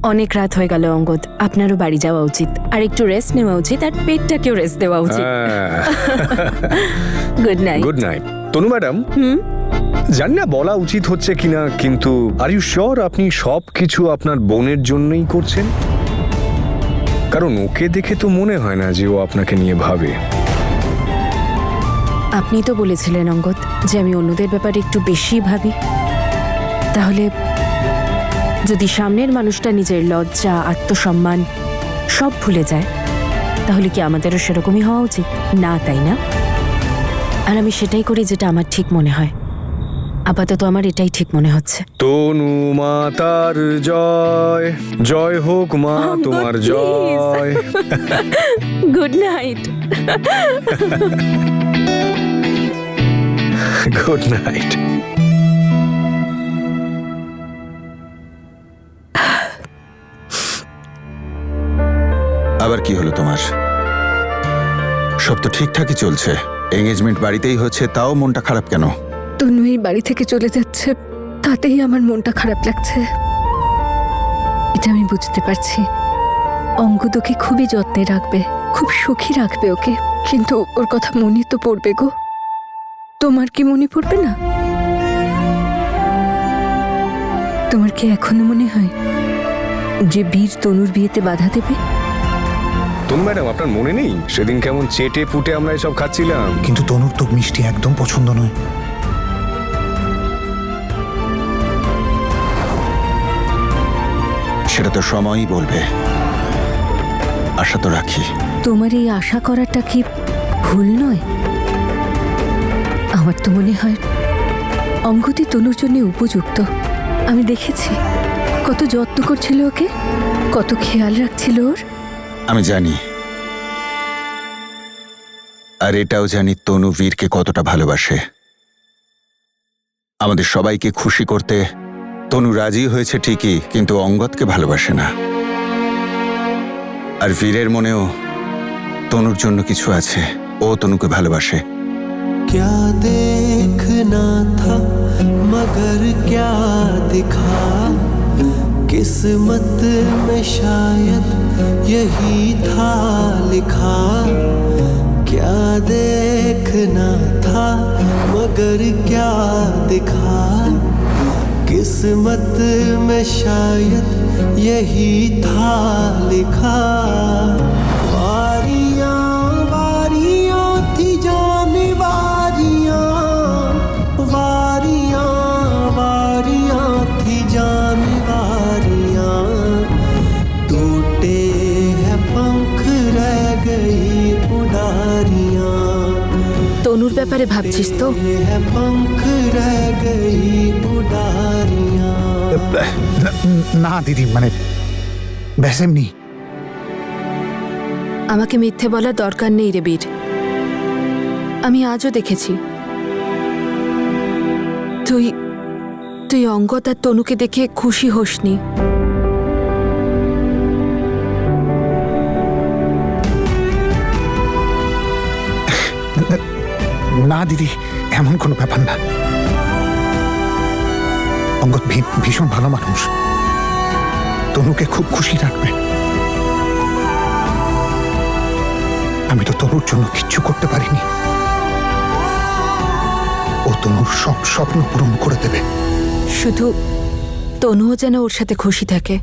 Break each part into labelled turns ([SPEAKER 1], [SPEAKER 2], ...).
[SPEAKER 1] অনেক রাত হয়ে গেল অঙ্গদ, আপনারও বাড়ি যাওয়া উচিত, আর একটু রেস্ট নেওয়া উচিত, আর পেটটাকেও রেস্ট দেওয়া উচিত। Good night.
[SPEAKER 2] Good night. Tanu madam, জানি না বলা উচিত হচ্ছে কিনা, কিন্তু আর ইউ শিওর আপনি সবকিছু আপনার বোনের জন্যই করছেন? কারণ ওকে দেখে তো মনে হয় না যে ও আপনাকে নিয়ে ভাবে।
[SPEAKER 1] আপনি তো বলেছিলেন অঙ্গদ যে আমি অন্যদের ব্যাপারে একটু বেশি ভাবি। তাহলে যদি সামনের মানুষটা নিজের লজ্জা, আত্মসম্মান সব ভুলে যায়, তাহলে কি আমাদেরও সেরকমই হওয়া উচিত? না, তাই না? আর আমি সেটাই করি যেটা আমার ঠিক মনে হয়। আপাতত আমার এটাই ঠিক মনে হচ্ছে।
[SPEAKER 2] তনু মাতার জয়, জয় হোক মা তোমার জয়।
[SPEAKER 1] Good night.
[SPEAKER 2] Good night.
[SPEAKER 3] আবার কি হলো তোমার? সব তো ঠিকঠাকই চলছে, এঙ্গেজমেন্ট বাড়িতেই হচ্ছে, তাও মনটা খারাপ কেন?
[SPEAKER 4] তনু এই বাড়ি থেকে চলে যাচ্ছে, তাতেই আমার মনটা খারাপ লাগছে। এটা আমি বুঝতে পারছি। অঙ্গদ ওকে খুবই যত্নে রাখবে, খুব সুখী রাখবে ওকে, কিন্তু ওর কথা মনে তো পড়বে গো। তোমার কি মনে পড়বে না? তোমার কি এখনো মনে হয় যে বীর তনুর বিয়েতে বাধা দেবে?
[SPEAKER 2] তনু ম্যাডাম, আপনার মনে নেই সেদিন কেমন চেটে পুটে আমরা এসব খাচ্ছিলাম?
[SPEAKER 5] কিন্তু তনুর তো মিষ্টি একদম পছন্দ নয়।
[SPEAKER 3] সেটা তো সময়ই বলবে, আশা তো রাখি।
[SPEAKER 4] তোমার এই আশা করাটা কি ভুল নয়? আমার তো মনে হয় অঙ্গতি তনুর জন্য উপযুক্ত। আমি দেখেছি কত যত্ন করছিল ওকে, কত খেয়াল রাখছিল ওর।
[SPEAKER 3] আমি জানি, আর এটাও জানি তনু বীরকে কতটা ভালোবাসে। আমাদের সবাইকে খুশি করতে তনু রাজি হয়েছে ঠিকই, কিন্তু অঙ্গদকে ভালোবাসে না। আর বীরের মনেও তনুর জন্য কিছু আছে, ও তনুকে ভালোবাসে।
[SPEAKER 6] क्या देखना था मगर क्या दिखा, किस्मत में शायद यही था लिखा। क्या देखना था मगर क्या दिखा, किस्मत में शायद यही था लिखा। वारियां वारियां थी जाने वारियां, वारियां वारियां थी जाने वारियां। टूटे हैं पंख रह गई उड़ारियां।
[SPEAKER 1] তনুর ব্যাপারে ভাবছিস তো?
[SPEAKER 6] है पंख रह गई उड़ारियां।
[SPEAKER 5] না দিদি, মানে ব্যাস এমনি।
[SPEAKER 1] আমাকে মিথ্যে বলার দরকার নেই রে বীর। আমি আজও দেখেছি তুই তুই অঙ্গদ আর তনুকে দেখে খুশি হোসনি।
[SPEAKER 5] না দিদি, এমন কোনো ব্যাপার না। অঙ্গদ ভীষণ ভালো মানুষ, তনুকে খুব খুশি রাখবে। আমি তো তনুর জন্য কিচ্ছু করতে পারিনি, ও তনুর সব স্বপ্ন পূরণ করে দেবে।
[SPEAKER 1] শুধু তনুও যেন ওর সাথে খুশি থাকে।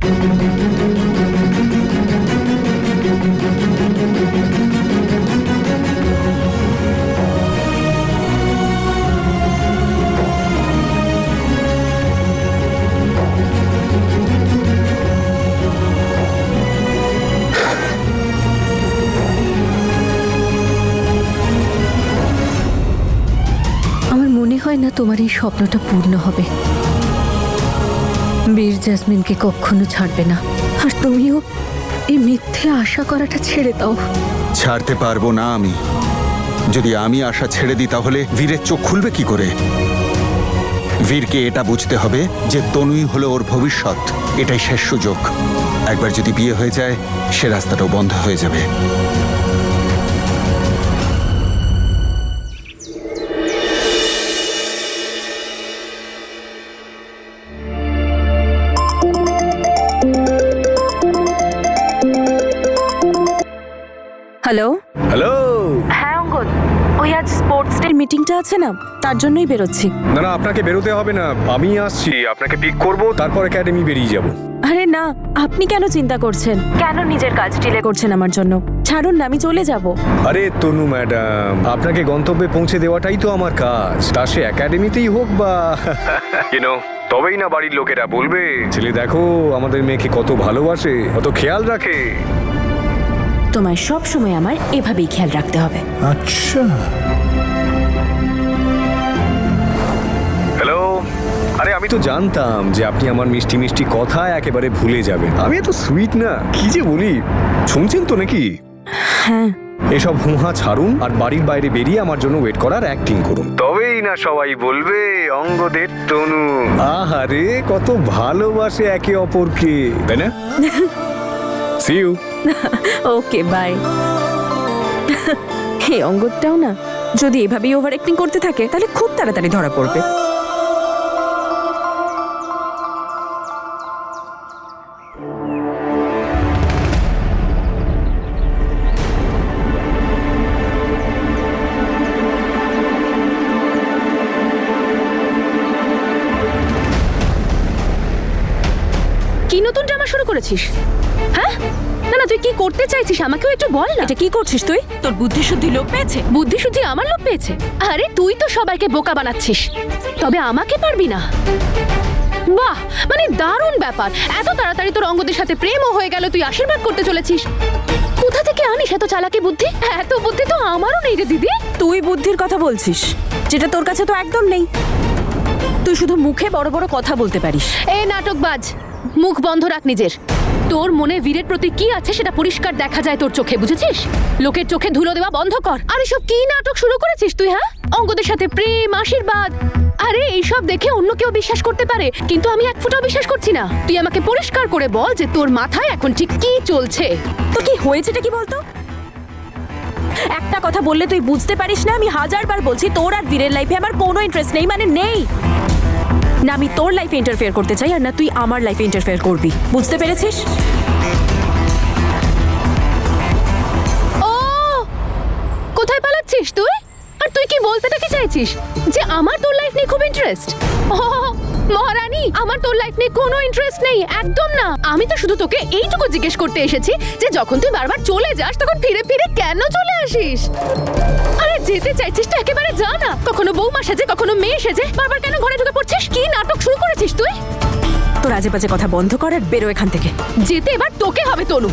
[SPEAKER 4] মনে হয় না তোমার এই স্বপ্নটা পূর্ণ হবে। বীর জাসমিনকে কখনো ছাড়বে না, আর তুমিও এই মিথ্যে আশা করাটা ছেড়ে দাও।
[SPEAKER 3] ছাড়তে পারবো না আমি। যদি আমি আশা ছেড়ে দিই তাহলে বীরের চোখ খুলবে কি করে? বীরকে এটা বুঝতে হবে যে তনুই হলো ওর ভবিষ্যৎ, এটাই শেষ সুযোগ। একবার যদি বিয়ে হয়ে যায়, সে রাস্তাটাও বন্ধ হয়ে যাবে।
[SPEAKER 1] হ্যালো।
[SPEAKER 2] হ্যালো।
[SPEAKER 1] হ্যাঁ অঙ্গদ, ওই আজ স্পোর্টস ডে মিটিংটা আছে না, তার জন্যই বেরোচ্ছি।
[SPEAKER 2] না না, আপনাকে বেরোতে হবে না, আমি আসছি, আপনাকে পিক করব, তারপর একাডেমি বেরিয়ে যাব।
[SPEAKER 1] আরে না, আপনি কেন চিন্তা করছেন? কেন নিজের কাজ ডিলে করছেন আমার জন্য? ছাড়ুন না, আমি চলে যাব।
[SPEAKER 2] আরে তনু ম্যাডাম, আপনাকে গন্তব্যে পৌঁছে দেওয়াটাই তো আমার কাজ, তা সে একাডেমিতেই হোক বা তবেই না বাড়ির লোকেরা বলবে, ছেলে দেখো আমাদের মেয়েকে কত ভালোবাসে, কত খেয়াল রাখে।
[SPEAKER 1] তোমায় সব সময় আমার এভাবেই খেয়াল রাখতে হবে।
[SPEAKER 5] আচ্ছা,
[SPEAKER 2] হ্যালো। আরে আমি তো জানতাম যে আপনি আমার মিষ্টি মিষ্টি কথা একেবারে ভুলে যাবেন, আমি এত সুইট না, কি যে বলি। শুনছেন তো নাকি?
[SPEAKER 1] হ্যাঁ।
[SPEAKER 2] এসব হুহা ছাড়ুন আর বাড়ির বাইরে বেরিয়ে আমার জন্য ওয়েট করার অ্যাক্টিং করুন, তবেই না সবাই বলবে অঙ্গদের তনু আহারে কত ভালোবাসে একে অপরকে, তাই না? See you.
[SPEAKER 1] Okay, bye. এই অঙ্গদটাও না, যদি এভাবেই ওভার অ্যাক্টিং করতে থাকে তাহলে খুব তাড়াতাড়ি ধরা পড়বে।
[SPEAKER 4] কি নতুন ড্রামা শুরু করেছিস? হ্যাঁ, না না, তুই কি করতে চাইছিস আমাকেও একটু বল না।
[SPEAKER 1] এটা কি করছিস তুই? তোর বুদ্ধিশুদ্ধি লোপ পেয়েছে?
[SPEAKER 4] বুদ্ধিশুদ্ধি আমার লোপ পেয়েছে? আরে তুই তো সবাইকে বোকা বানাচ্ছিস, তবে আমাকে পারবি না। বাহ, মানে দারুণ ব্যাপার, এত তাড়াতাড়ি তোর অঙ্গদের সাথে প্রেমও হয়ে গেল, তুই আশীর্বাদ করতে চলেছিস। কোথা থেকে আনিস এত চালাকি বুদ্ধি? এত বুদ্ধি তো আমারও নেই রে দিদি।
[SPEAKER 1] তুই বুদ্ধির কথা বলছিস, যেটা তোর কাছে তো একদম নেই। তুই শুধু মুখে বড় বড় কথা বলতে পারিস।
[SPEAKER 4] এই নাটকবাজ, মুখ বন্ধ রাখ নিজের। তোর মনে বীরের প্রতি কি আছে সেটা পরিষ্কার দেখা যায় তোর চোখে, বুঝেছিস? লোকের চোখে ধুলো দেওয়া বন্ধ কর। আর এসব কি নাটক শুরু করেছিস তুই? হ্যাঁ, অঙ্গদের সাথে প্রেম, আশীর্বাদ, আরে এইসব দেখে অন্য কেউ বিশ্বাস করতে পারে, কিন্তু আমি এক ফুটাও বিশ্বাস করছি না। তুই আমাকে পরিষ্কার করে বল যে তোর মাথায় এখন ঠিক কি চলছে।
[SPEAKER 1] তো কি হয়েছেটা কি বলতো? একটা কথা বললে তুই বুঝতে পারিস না? আমি হাজারবার বলছি তোর আর বীরের লাইফে আমার কোনো ইন্টারেস্ট নেই, মানে নেই। না আমি তোর লাইফে ইন্টারফেয়ার করতে চাই, আর না তুই আমার লাইফে ইন্টারফেয়ার করবি, বুঝতে পেরেছিস?
[SPEAKER 4] ও, কোথায় পালাচ্ছিস তুই? আর তুই কি বলতেটা কি চাইছিস? যে আমার তোর লাইফ নিয়ে খুব ইন্টারেস্ট? ও মহারানী, আমার তোর লাইফ নিয়ে কোনো ইন্টারেস্ট নেই, একদম না। আমি তো শুধু তোকে এইটুকু জিজ্ঞেস করতে এসেছি যে যখন তুই বারবার চলে যাস তখন ফিরে ফিরে কেন চলে আসিস? আরে যেতে চাইছিস তো একেবারে যা না। কখনো বৌমা সেজে, কখনো মেয়ে সেজে, বারবার কেন ঘরে ঢুকে পড়ছিস? কি নাটক শুরু করেছিস তুই?
[SPEAKER 1] তোর আজে বাজে কথা বন্ধ কর আর বেরো এখান থেকে।
[SPEAKER 4] যেতে এবার তোকে হবে তনু।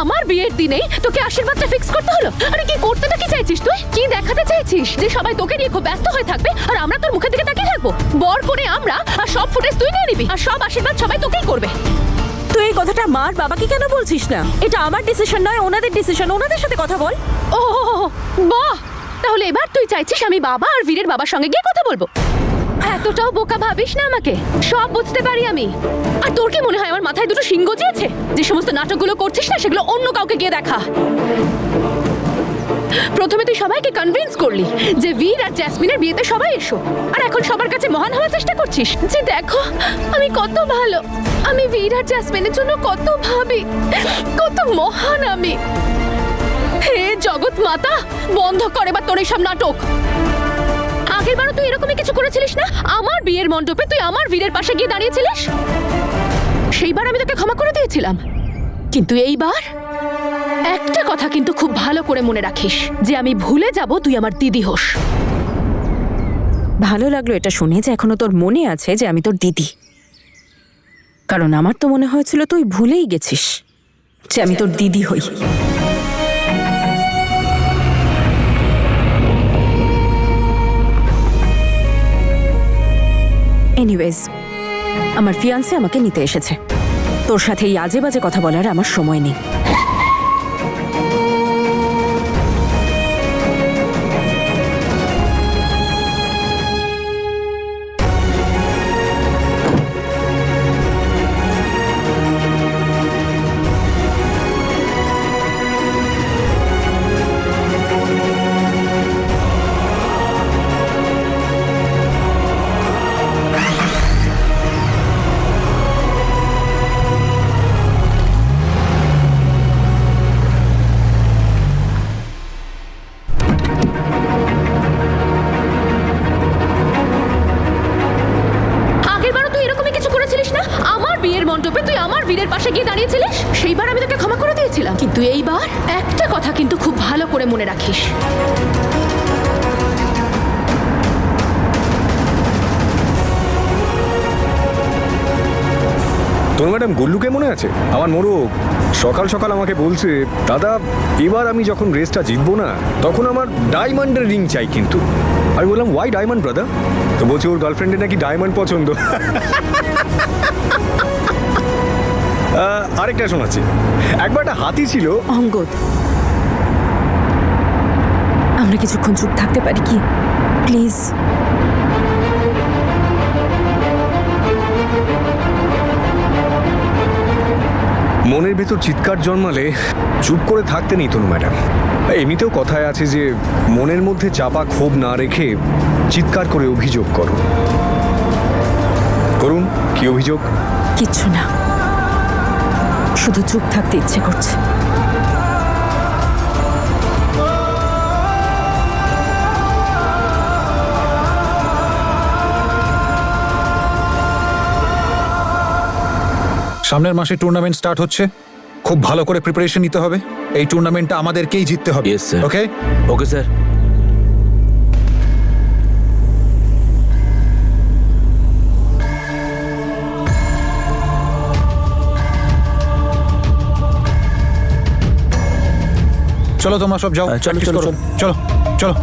[SPEAKER 4] আমার বিয়ের দিনেই তোকে আশীর্বাদটা ফিক্স করতে হলো। আরে কি করতেটা কি চাইছিস তুই? কি দেখাতে চাইছিস যে সবাই তোকে নিয়ে খুব ব্যস্ত হয়ে থাকবে আর আমরা তোর মুখের দিকে তাকিয়ে থাকবো? বর করে আমরা, আর সব ফুটেজ তুই নিয়ে নিবি, আর সব আশীর্বাদ সবাই তোকেই করবে।
[SPEAKER 1] তুই এই কথাটা মার বাবাকে কেন বলছিস না? এটা আমার ডিসিশন নয়, ওনাদের ডিসিশন, ওনাদের সাথে কথা বল।
[SPEAKER 4] ও বাহ, তাহলে এবার তুই চাইছিস আমি বাবা আর বীরের বাবার সঙ্গে গিয়ে কথা বলবো? এতটাও বোকা ভাবিস না আমাকে, সব বুঝতে পারি আমি। আর তোর কি মনে হয় আমার মাথায় দুটো সিংহ জিয়েছে? যে সমস্ত নাটকগুলো করছিস না সেগুলো অন্য কাউকে গিয়ে দেখা। প্রথমে তুই সবাইকে কনভিন্স করলি যে বীর আর জ্যাসমিনের বিয়েতে সবাই এসো, আর এখন সবার কাছে মহান হওয়ার চেষ্টা করছিস যে দেখো আমি কত ভালো, আমি বীর আর জ্যাসমিনের জন্য কত ভাবি, কত মহান আমি। হে জগৎ মাতা, বন্ধ কর এবার তোর এইসব নাটক। আগেরবারও তুই এরকমই কিছু করেছিলিস না? আমার বিয়ের মণ্ডপে তুই আমার বীরের পাশে গিয়ে দাঁড়িয়েছিলিস, সেইবার আমি তোকে ক্ষমা করে দিয়েছিলাম। কিন্তু এইবার একটা কথা কিন্তু খুব ভালো করে মনে রাখিস, যে আমি ভুলে যাব তুই আমার দিদি হোস।
[SPEAKER 1] ভালো লাগলো এটা শুনে যে এখনো তোর মনে আছে যে আমি তোর দিদি, কারণ আমার তো মনে হয়েছিল তুই ভুলেই গেছিস যে আমি তোর দিদি হই। এনিওয়েজ, আমার ফিয়ান্সে আমাকে নিতে এসেছে, তোর সাথে এই আজে বাজে কথা বলার আমার সময় নেই।
[SPEAKER 7] বীরের পাশে গিয়ে দাঁড়িয়েছিলিস সেইবার আমি তোকে ক্ষমা করে দিয়েছিলাম, কিন্তু এইবার একটা কথা কিন্তু খুব ভালো করে মনে রাখিস।
[SPEAKER 2] তনু ম্যাডাম, গুল্লুকে মনে আছে? আমার মোড়ক সকাল সকাল আমাকে বলছে, দাদা এবার আমি যখন রেসটা জিতবো না তখন আমার ডায়মন্ডের রিং চাই। কিন্তু আমি বললাম, ওয়াই ডায়মন্ড ব্রাদার? তো বলছে ওর গার্লফ্রেন্ডের নাকি ডায়মন্ড পছন্দ। আরেকটা শোনাচ্ছি। একবার একটা হাতি ছিল।
[SPEAKER 1] অঙ্গদ, আমরা কিছুক্ষণ চুপ থাকতে পারি কি প্লিজ?
[SPEAKER 2] মনের ভেতর চিৎকার জন্মালে চুপ করে থাকতে নেই তনু ম্যাডাম। এমনিতেও কথায় আছে যে মনের মধ্যে চাপা ক্ষোভ না রেখে চিৎকার করে অভিযোগ করো। করুন, কি অভিযোগ?
[SPEAKER 1] কিচ্ছু না, শুধু চুপ থাকতে ইচ্ছে করছে।
[SPEAKER 5] সামনের মাসে টুর্নামেন্ট স্টার্ট হচ্ছে, খুব ভালো করে প্রিপারেশন নিতে হবে। এই টুর্নামেন্টটা আমাদেরকেই জিততে হবে।
[SPEAKER 8] Yes, sir.
[SPEAKER 5] Okay?
[SPEAKER 8] Okay sir.
[SPEAKER 5] চলো তোমরা সব যাও,
[SPEAKER 8] চলো,
[SPEAKER 5] practice
[SPEAKER 8] চলো,
[SPEAKER 5] করো।
[SPEAKER 8] চলো।
[SPEAKER 5] চলো চলো।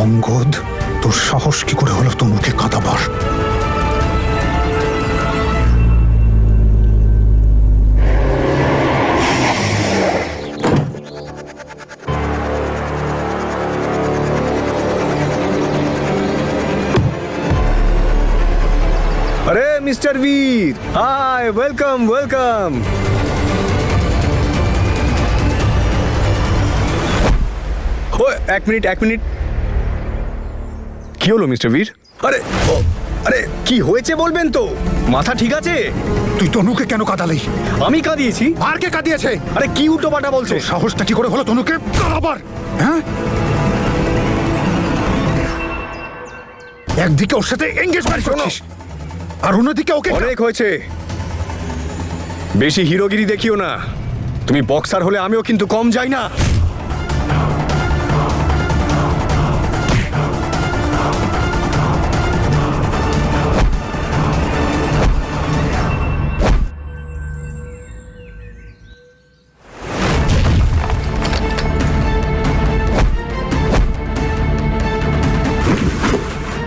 [SPEAKER 5] অঙ্গদ, তোর সাহস কি করে হলো তনুকে কাঁদাবার?
[SPEAKER 2] আরে মিস্টার বীর, হাই, ওয়েলকাম ওয়েলকাম। ও এক মিনিট। কি হলো মিস্টার বীর? আরে ও, আরে কি হয়েছে বলবেন তো? মাথা ঠিক আছে?
[SPEAKER 5] তুই তনুকে কেন কাঁদালি?
[SPEAKER 2] আমি কাঁদিয়েছি?
[SPEAKER 5] আর কে কাঁদিয়েছে?
[SPEAKER 2] আরে কি উল্টো পাল্টা বলছো?
[SPEAKER 5] তোর সাহসটা কি করে হলো তনুকে কাঁদাবার? হ্যাঁ, একদিকে ওর সাথে এঙ্গেজমেন্ট করছিস আর অন্যদিকে ওকে
[SPEAKER 2] অনেক হয়েছে, বেশি হিরোগিরি দেখিও না। তুমি বক্সার হলে আমিও কিন্তু কম যাই না।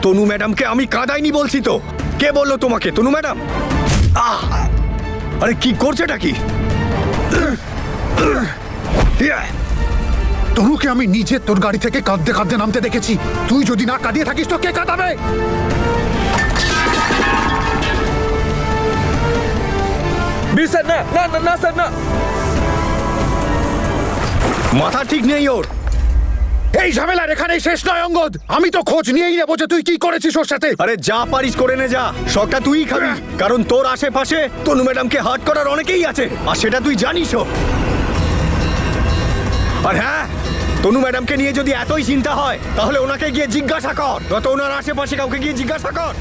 [SPEAKER 2] তনু ম্যাডামকে আমি কাঁদাইনি বলছি তো। কে বললো তোমাকে? তনু ম্যাডাম। আরে কি করছেটা কি?
[SPEAKER 5] তনুকে আমি নিজে তোর গাড়ি থেকে কাঁদতে কাঁদতে নামতে দেখেছি। তুই যদি না কাঁদিয়ে থাকিস তো কে কাঁদাবে?
[SPEAKER 8] বীর স্যার, না না না না স্যার, না।
[SPEAKER 2] মাথা ঠিক নেই ওর।
[SPEAKER 5] এই ঝামেলার এখানেই শেষ নয় অঙ্গদ। আমি তো খোঁজ নিয়েই নেবো যে তুই কি করেছিস ওর সাথে।
[SPEAKER 2] আরে যা পারিস করে নে যা, সবটা তুই খাবি। কারণ তোর আশেপাশে তনু ম্যাডামকে হার্ট করার অনেকেই আছে, আর সেটা তুই জানিসও। আর হ্যাঁ, তনু ম্যাডামকে নিয়ে যদি এতই চিন্তা হয় তাহলে ওনাকে গিয়ে জিজ্ঞাসা কর, নয়তো ওনার আশেপাশে কাউকে গিয়ে জিজ্ঞাসা কর।